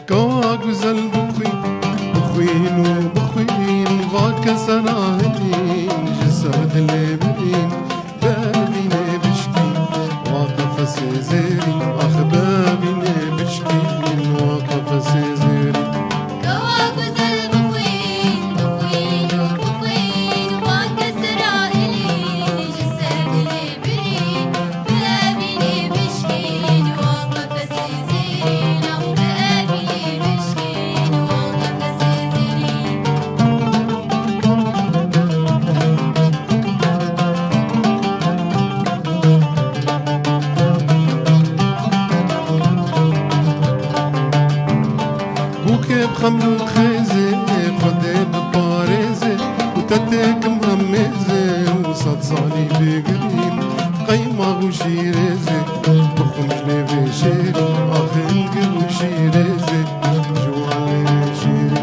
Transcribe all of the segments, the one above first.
كوا güzel بخوين وبخوين ضاك سراهلين جسد اللبين بابين بشكي واقف سيزيري اخ بابين بشكي واقف سيزيري خمر خيزي خدي بباريزي وتتك مهمزي وصد صالي بقريم قيمة وشيريزي بخمجني بشيري أخلق وشيريزي جوالي شيري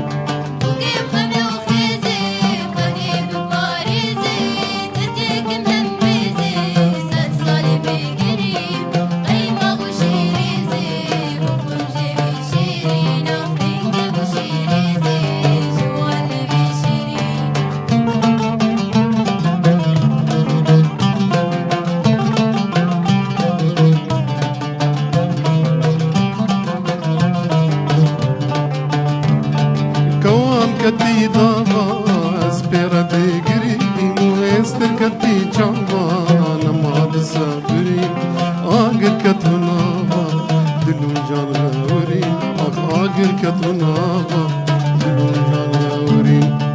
كتي ضاغا اسبيرا بقريم ويستر كتي جاغا نما بصبري آقر كتناغا دلو جان غوري آقر كتناغا دلو جان غوري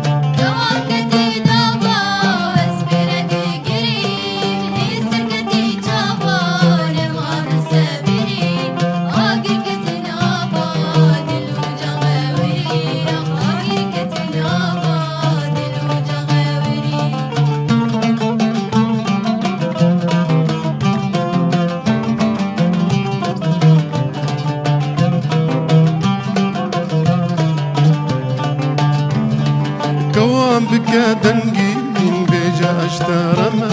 كوام بك دنقين بيجا اشترما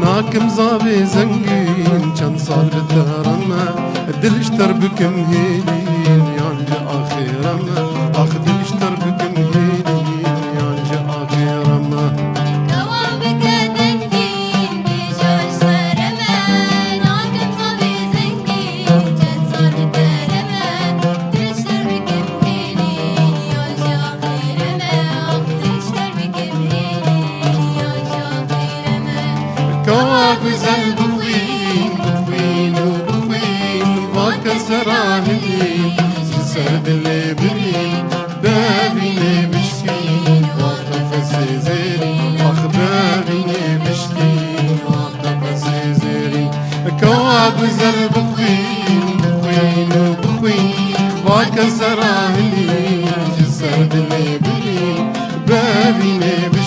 ناكم زابي زنقين كان صار بالدرما الدل اشتر بك مهيلين يانجا اخيرما اخذ اشتر بك مهيلين يانجا اخيرما كوا güzel بخوين بخوين وبخوين ضاك سراهلين جسد اللبين بابيني بشكين واقف سيزيري اخ بابيني بشكين واقف سيزيري كوا güzel بخوين بخوين وبخوين ضاك سراهلين جسد اللبين بابيني